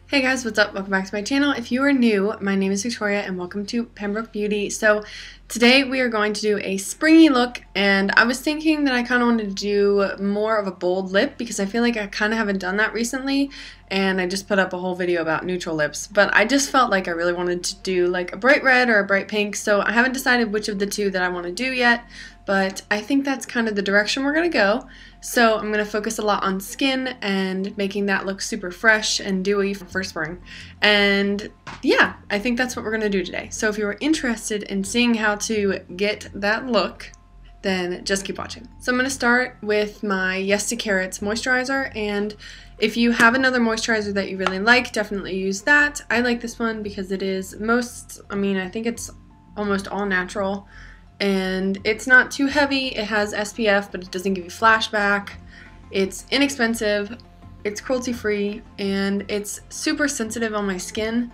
Hey guys, what's up? Welcome back to my channel. If you are new, my name is Victoria and welcome to Pembroke Beauty. So today we are going to do a springy look, and I was thinking that I kind of wanted to do more of a bold lip because I feel like I kind of haven't done that recently, and I just put up a whole video about neutral lips, but I just felt like I really wanted to do like a bright red or a bright pink, so I haven't decided which of the two that I want to do yet, but I think that's kind of the direction we're going to go. So I'm going to focus a lot on skin and making that look super fresh and dewy for spring. And yeah, I think that's what we're going to do today. So if you're interested in seeing how to get that look, then just keep watching. So I'm going to start with my Yes to Carrots moisturizer, and if you have another moisturizer that you really like, definitely use that. I like this one because it is I think it's almost all natural. And it's not too heavy, it has SPF, but it doesn't give you flashback. It's inexpensive, it's cruelty-free, and it's super sensitive on my skin.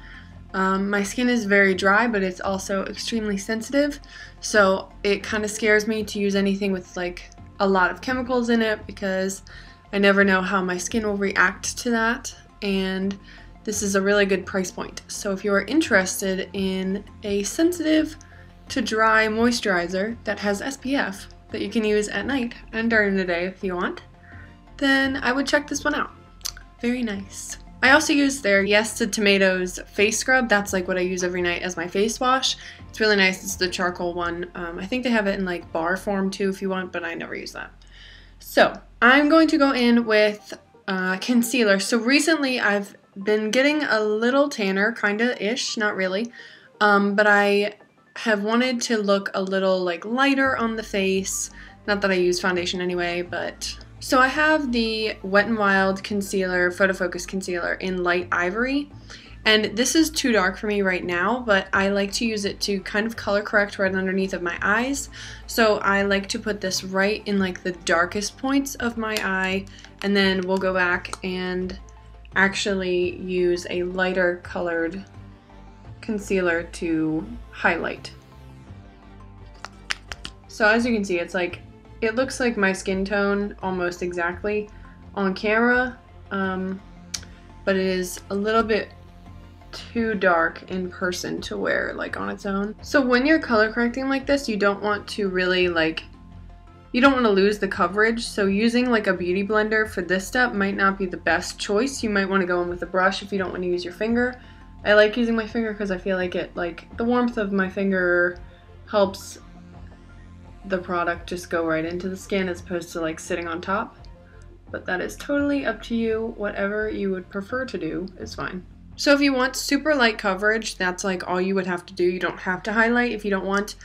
My skin is very dry, but it's also extremely sensitive, so it kind of scares me to use anything with like a lot of chemicals in it because I never know how my skin will react to that, and this is a really good price point. So if you are interested in a sensitive to dry moisturizer that has SPF that you can use at night and during the day if you want, then I would check this one out. Very nice. I also use their Yes to Tomatoes face scrub. That's like what I use every night as my face wash. It's really nice. It's the charcoal one. I think they have it in like bar form too if you want, but I never use that. So I'm going to go in with concealer. So recently I've been getting a little tanner, kinda-ish, not really, but I have wanted to look a little like lighter on the face. Not that I use foundation anyway, but so I have the Wet n Wild concealer, Photofocus concealer in light ivory, and this is too dark for me right now, but I like to use it to kind of color correct right underneath of my eyes. So I like to put this right in like the darkest points of my eye, and then we'll go back and actually use a lighter colored concealer to highlight. So as you can see, it's like, it looks like my skin tone almost exactly on camera, but it is a little bit too dark in person to wear like on its own. So when you're color correcting like this, you don't want to really you don't want to lose the coverage, so using like a beauty blender for this step might not be the best choice. You might want to go in with a brush if you don't want to use your finger. I like using my finger because I feel like the warmth of my finger helps the product just go right into the skin as opposed to like sitting on top. But that is totally up to you. Whatever you would prefer to do is fine. So if you want super light coverage, that's like all you would have to do. You don't have to highlight if you don't want.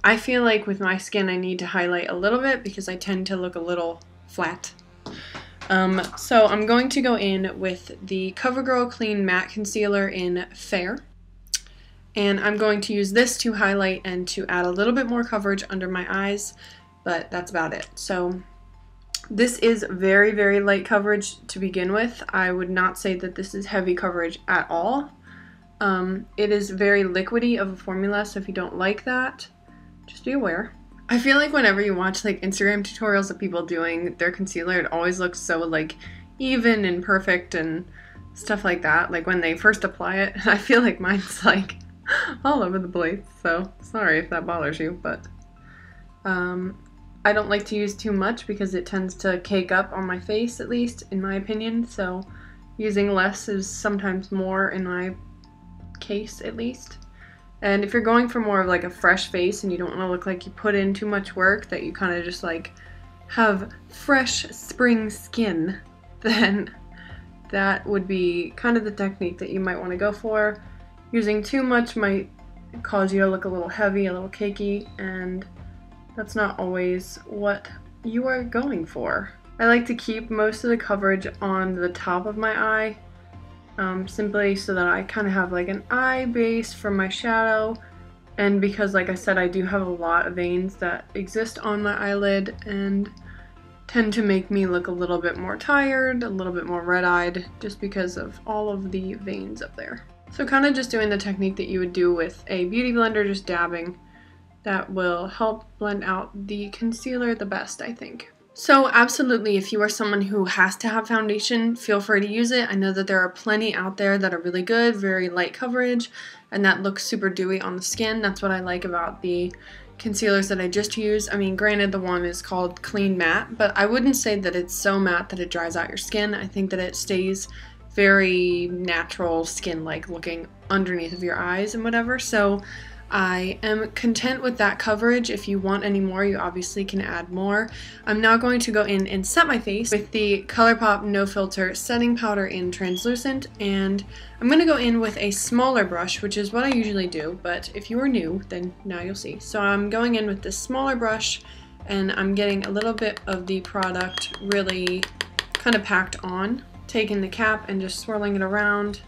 I feel like with my skin I need to highlight a little bit because I tend to look a little flat. So I'm going to go in with the Covergirl Clean Matte Concealer in Fair. And I'm going to use this to highlight and to add a little bit more coverage under my eyes, but that's about it. So this is very, very light coverage to begin with. I would not say that this is heavy coverage at all. It is very liquidy of a formula, so if you don't like that, just be aware. I feel like whenever you watch like Instagram tutorials of people doing their concealer, it always looks so like even and perfect and stuff like that, like when they first apply it. I feel like mine's like all over the place, so sorry if that bothers you, but I don't like to use too much because it tends to cake up on my face, at least in my opinion, so using less is sometimes more in my case at least. And if you're going for more of like a fresh face and you don't want to look like you put in too much work, that you kind of just like have fresh spring skin, then that would be kind of the technique that you might want to go for. Using too much might cause you to look a little heavy, a little cakey, and that's not always what you are going for. I like to keep most of the coverage on the top of my eye, simply so that I kind of have like an eye base for my shadow, and because like I said, I do have a lot of veins that exist on my eyelid and tend to make me look a little bit more tired, a little bit more red-eyed, just because of all of the veins up there. So kind of just doing the technique that you would do with a beauty blender, just dabbing. That will help blend out the concealer the best, I think. So absolutely, if you are someone who has to have foundation, feel free to use it. I know that there are plenty out there that are really good, very light coverage, and that looks super dewy on the skin. That's what I like about the concealers that I just used. I mean, granted, the one is called Clean Matte, but I wouldn't say that it's so matte that it dries out your skin. I think that it stays very natural skin-like looking underneath of your eyes and whatever. So I am content with that coverage. If you want any more, you obviously can add more. I'm now going to go in and set my face with the Colourpop No Filter Setting Powder in Translucent, and I'm going to go in with a smaller brush, which is what I usually do, but if you are new, then now you'll see. So I'm going in with this smaller brush, and I'm getting a little bit of the product really kind of packed on, taking the cap and just swirling it around,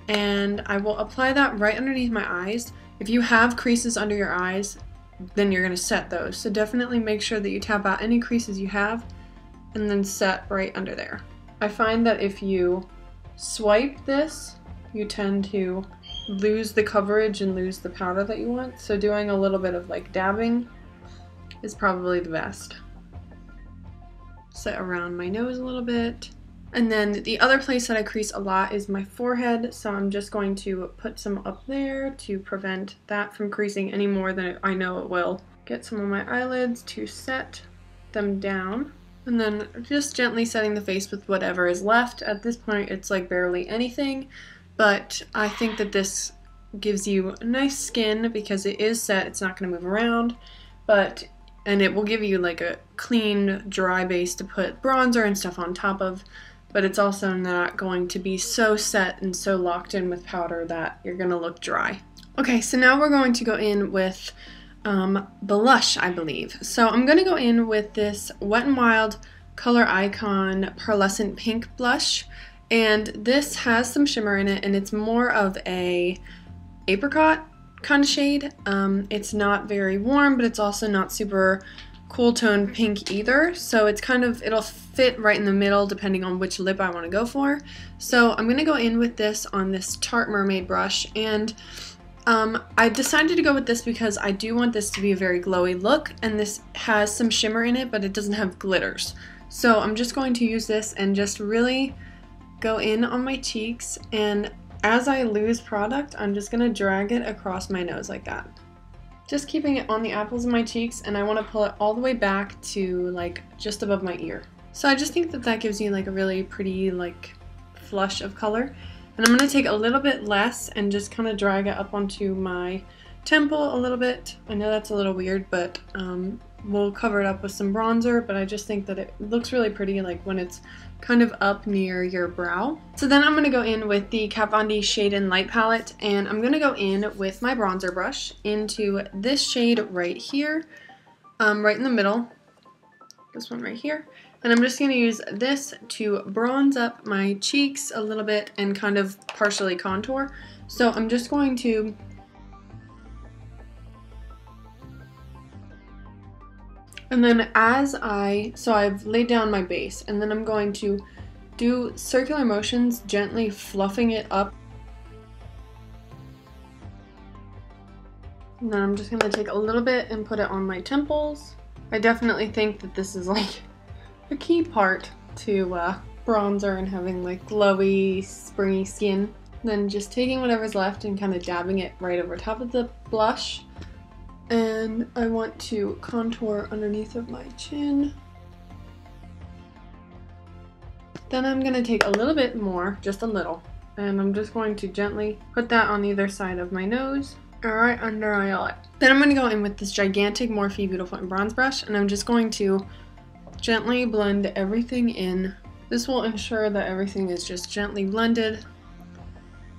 and I will apply that right underneath my eyes. If you have creases under your eyes, then you're going to set those. So definitely make sure that you tap out any creases you have and then set right under there. I find that if you swipe this, you tend to lose the coverage and lose the powder that you want. So doing a little bit of like dabbing is probably the best. Set around my nose a little bit. And then the other place that I crease a lot is my forehead, so I'm just going to put some up there to prevent that from creasing any more than I know it will. Get some of my eyelids to set them down, and then just gently setting the face with whatever is left. At this point it's like barely anything, but I think that this gives you nice skin because it is set, it's not going to move around, and it will give you like a clean, dry base to put bronzer and stuff on top of. But it's also not going to be so set and so locked in with powder that you're going to look dry. Okay, so now we're going to go in with blush, I believe. So I'm going to go in with this Wet n Wild Coloricon Pearlescent Pink blush, and this has some shimmer in it, and it's more of a apricot kind of shade. It's not very warm, but it's also not super cool tone pink either, so it's kind of, it'll fit right in the middle depending on which lip I want to go for. So I'm gonna go in with this on this Tarte Mermaid brush, and I decided to go with this because I do want this to be a very glowy look, and this has some shimmer in it, but it doesn't have glitters. So I'm just going to use this and just really go in on my cheeks, and as I lose product, I'm just gonna drag it across my nose like that. Just keeping it on the apples of my cheeks, and I want to pull it all the way back to like just above my ear. So I just think that that gives you like a really pretty like flush of color. And I'm going to take a little bit less and just kind of drag it up onto my temple a little bit. I know that's a little weird, but we'll cover it up with some bronzer, but I just think that it looks really pretty like when it's kind of up near your brow. So then I'm going to go in with the Kat Von D Shade and Light palette, and I'm going to go in with my bronzer brush into this shade right here, right in the middle, this one right here. And I'm just going to use this to bronze up my cheeks a little bit and kind of partially contour. So I'm just going to and then so I've laid down my base, and then I'm going to do circular motions, gently fluffing it up. And then I'm just going to take a little bit and put it on my temples. I definitely think that this is like a key part to bronzer and having like glowy, springy skin. Then just taking whatever's left and kind of dabbing it right over top of the blush. And I want to contour underneath of my chin. Then I'm going to take a little bit more, just a little, and I'm just going to gently put that on either side of my nose, or right under my eye. Then I'm going to go in with this gigantic Morphe Beautiful and Bronze brush, and I'm just going to gently blend everything in. This will ensure that everything is just gently blended.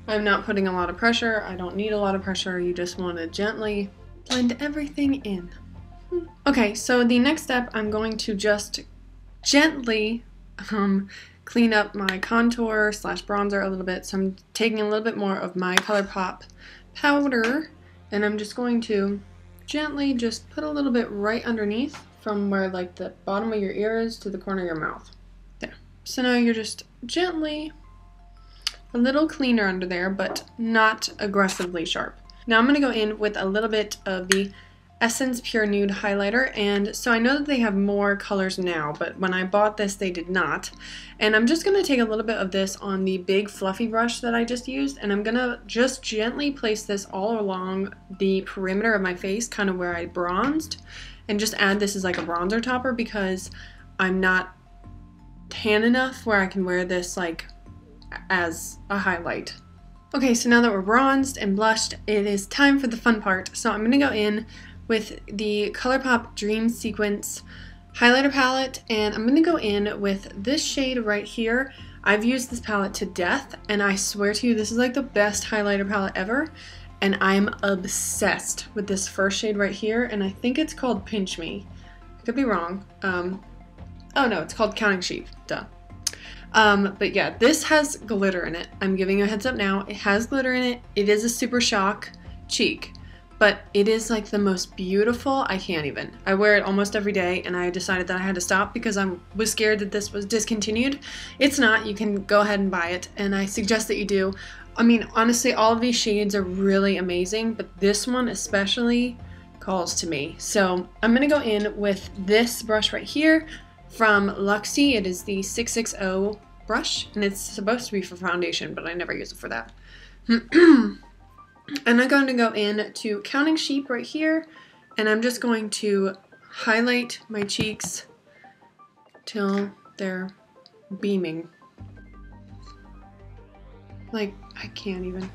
I'm not putting a lot of pressure. I don't need a lot of pressure. You just want to gently blend everything in. Okay, so the next step, I'm going to just gently clean up my contour slash bronzer a little bit. So I'm taking a little bit more of my Colourpop powder, and I'm just going to gently just put a little bit right underneath from where like the bottom of your ear is to the corner of your mouth. There. So now you're just gently a little cleaner under there, but not aggressively sharp. Now I'm going to go in with a little bit of the Essence Pure Nude highlighter, and so I know that they have more colors now, but when I bought this they did not. And I'm just going to take a little bit of this on the big fluffy brush that I just used, and I'm going to just gently place this all along the perimeter of my face, kind of where I bronzed, and just add this as like a bronzer topper because I'm not tan enough where I can wear this like as a highlight. Okay, so now that we're bronzed and blushed, it is time for the fun part. So I'm going to go in with the Colourpop Dream Sequence highlighter palette, and I'm going to go in with this shade right here. I've used this palette to death, and I swear to you, this is like the best highlighter palette ever, and I'm obsessed with this first shade right here, and I think it's called Pinch Me. I could be wrong. Oh no, it's called Counting Sheep, duh. But yeah, this has glitter in it. I'm giving you a heads up now. It has glitter in it. It is a Super Shock cheek, but it is like the most beautiful. I can't even. I wear it almost every day, and I decided that I had to stop because I was scared that this was discontinued. It's not. You can go ahead and buy it, and I suggest that you do. I mean, honestly, all of these shades are really amazing, but this one especially calls to me. So I'm going to go in with this brush right here from Luxie. It is the 660 brush, and it's supposed to be for foundation, but I never use it for that. And I'm going to go in to Counting Sheep right here, and I'm just going to highlight my cheeks till they're beaming. Like, I can't even.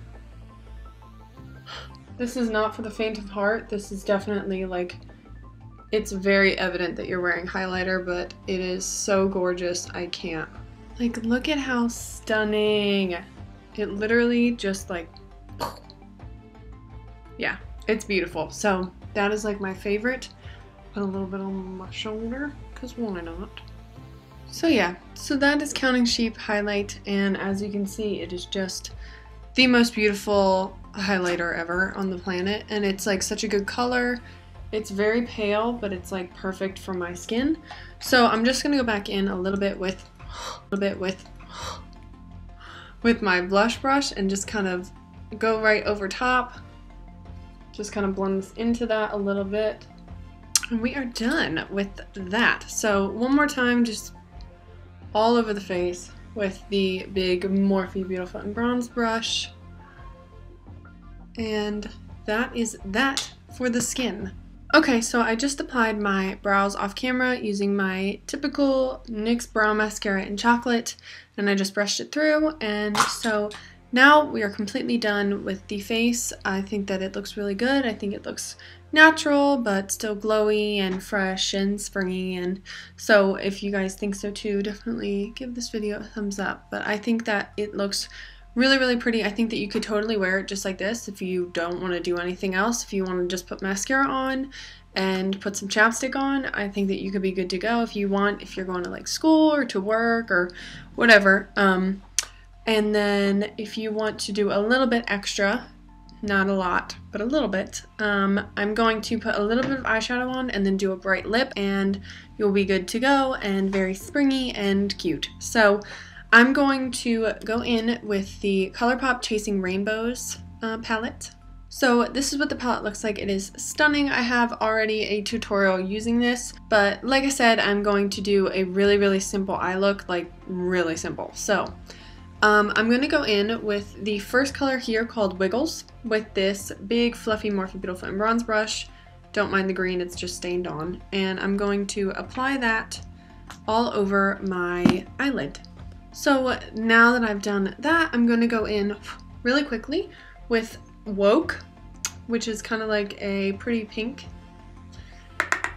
This is not for the faint of heart. This is definitely like, it's very evident that you're wearing highlighter, but it is so gorgeous, I can't. Like, look at how stunning. It literally just like, yeah, it's beautiful. So that is like my favorite. Put a little bit on my shoulder, because why not? So yeah, so that is Counting Sheep highlight, and as you can see, it is just the most beautiful highlighter ever on the planet, and it's like such a good color. It's very pale, but it's like perfect for my skin. So I'm just gonna go back in a little bit with my blush brush and just kind of go right over top. Just kind of blend this into that a little bit. And we are done with that. So one more time, just all over the face with the big Morphe Beautiful and Bronze brush. And that is that for the skin. Okay, so I just applied my brows off camera using my typical NYX Brow Mascara in Chocolate, and I just brushed it through, and so now we are completely done with the face. I think that it looks really good. I think it looks natural, but still glowy and fresh and springy, and so if you guys think so too, definitely give this video a thumbs up. But I think that it looks really, really pretty. I think that you could totally wear it just like this if you don't want to do anything else. If you want to just put mascara on and put some chapstick on, I think that you could be good to go if you want, if you're going to like school or to work or whatever. And then if you want to do a little bit extra, not a lot, but a little bit, I'm going to put a little bit of eyeshadow on and then do a bright lip, and you'll be good to go and very springy and cute. So I'm going to go in with the Colourpop Chasing Rainbows palette. So this is what the palette looks like. It is stunning. I have already a tutorial using this, but like I said, I'm going to do a really, really simple eye look, like really simple. So I'm going to go in with the first color here called Wiggles with this big fluffy Morphe Beautiful and Bronze brush. Don't mind the green, it's just stained on. And I'm going to apply that all over my eyelid. So now that I've done that, I'm going to go in really quickly with Woke, which is kind of like a pretty pink.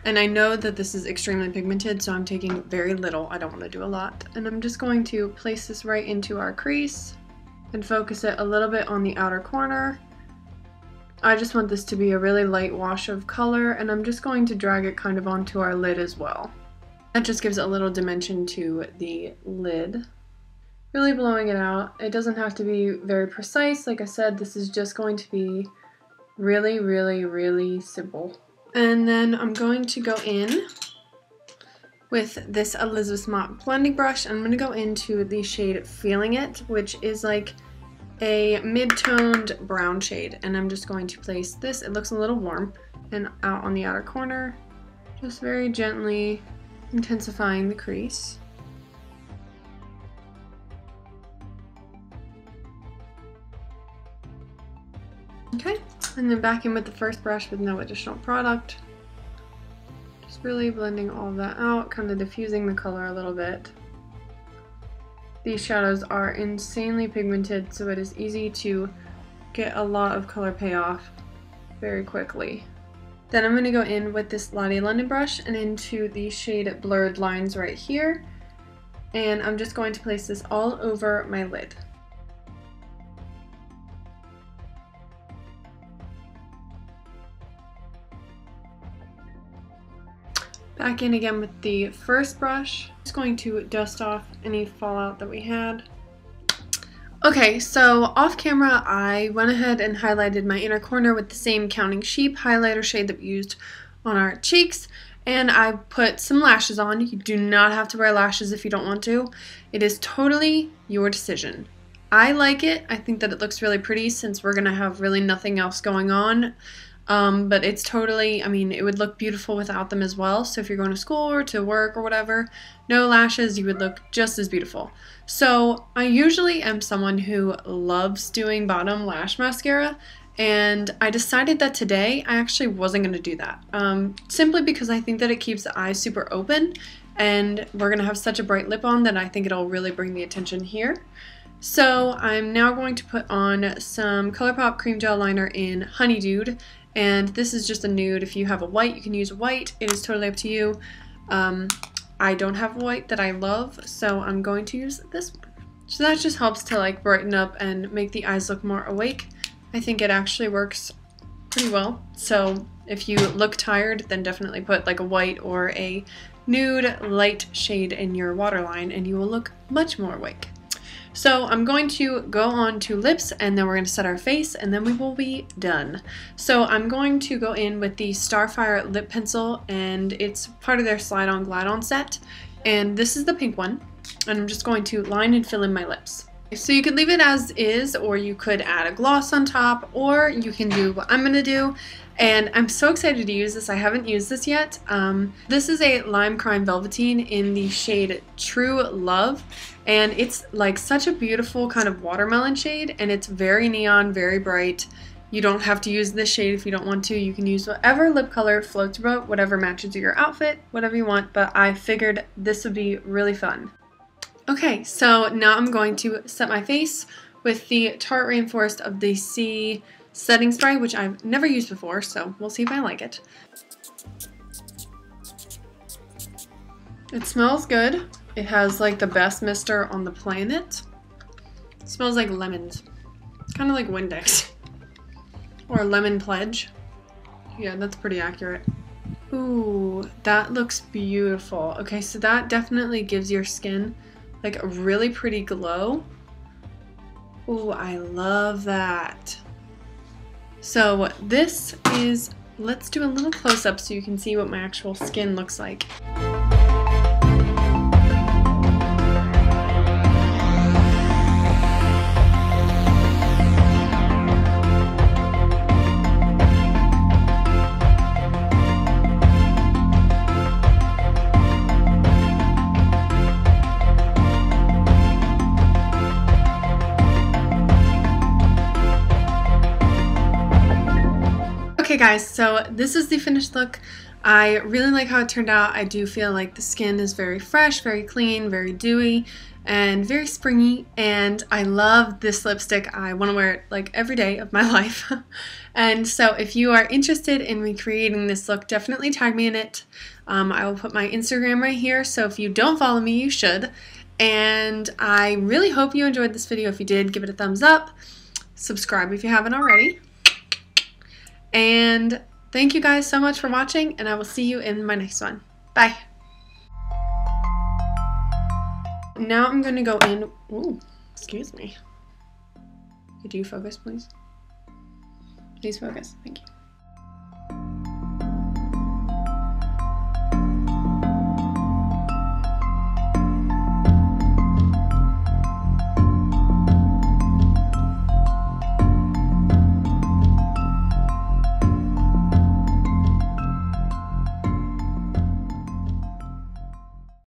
And I know that this is extremely pigmented, so I'm taking very little. I don't want to do a lot. And I'm just going to place this right into our crease and focus it a little bit on the outer corner. I just want this to be a really light wash of color, and I'm just going to drag it kind of onto our lid as well. That just gives a little dimension to the lid. Really blowing it out. It doesn't have to be very precise. Like I said, this is just going to be really, really, really simple. And then I'm going to go in with this Elizabeth Mott blending brush. I'm going to go into the shade Feeling It, which is like a mid-toned brown shade. And I'm just going to place this. It looks a little warm. and out on the outer corner, just very gently intensifying the crease. Okay, and then back in with the first brush with no additional product. Just really blending all of that out, kind of diffusing the color a little bit. These shadows are insanely pigmented, so it is easy to get a lot of color payoff very quickly. Then I'm going to go in with this Lottie London brush and into the shade Blurred Lines right here. And I'm just going to place this all over my lid. Back in again with the first brush. Just going to dust off any fallout that we had. Okay, so off camera I went ahead and highlighted my inner corner with the same Counting Sheep highlighter shade that we used on our cheeks, and I put some lashes on. You do not have to wear lashes if you don't want to. It is totally your decision. I like it. I think that it looks really pretty since we're gonna have really nothing else going on. But it's totally, I mean, it would look beautiful without them as well. So if you're going to school or to work or whatever, no lashes, you would look just as beautiful. So I usually am someone who loves doing bottom lash mascara, and I decided that today I actually wasn't going to do that. Simply because I think that it keeps the eyes super open, and we're going to have such a bright lip on that I think it'll really bring the attention here. So I'm now going to put on some Colourpop Cream Gel Liner in Honeydude. And this is just a nude. If you have a white, you can use a white. It is totally up to you. I don't have a white that I love, so I'm going to use this one. So that just helps to like brighten up and make the eyes look more awake. I think it actually works pretty well. So if you look tired, then definitely put like a white or a nude light shade in your waterline and you will look much more awake. So I'm going to go on to lips, and then we're going to set our face, and then we will be done. So I'm going to go in with the Starfire lip pencil, and it's part of their Slide On Glide On set. And this is the pink one, and I'm just going to line and fill in my lips. So you could leave it as is, or you could add a gloss on top, or you can do what I'm going to do. And I'm so excited to use this. I haven't used this yet. This is a Lime Crime Velvetine in the shade True Love. And it's like such a beautiful kind of watermelon shade. And it's very neon, very bright. You don't have to use this shade if you don't want to. You can use whatever lip color floats your boat, whatever matches your outfit, whatever you want. But I figured this would be really fun. Okay, so now I'm going to set my face with the Tarte Rainforest of the Sea setting spray, which I've never used before, so we'll see if I like it. It smells good. It has like the best mister on the planet. It smells like lemons. Kind of like Windex. Or Lemon Pledge. Yeah, that's pretty accurate. Ooh, that looks beautiful. Okay, so that definitely gives your skin like a really pretty glow. Ooh, I love that. So this is, let's do a little close-up so you can see what my actual skin looks like. Okay guys, so this is the finished look. I really like how it turned out. I do feel like the skin is very fresh, very clean, very dewy, and very springy, and I love this lipstick. I want to wear it like every day of my life. And so if you are interested in recreating this look, definitely tag me in it. I will put my Instagram right here, so if you don't follow me, you should. And I really hope you enjoyed this video. If you did, give it a thumbs up. Subscribe if you haven't already. And thank you guys so much for watching, and I will see you in my next one. Bye! Now I'm going to go in, ooh, excuse me. Could you focus, please? Please focus, thank you.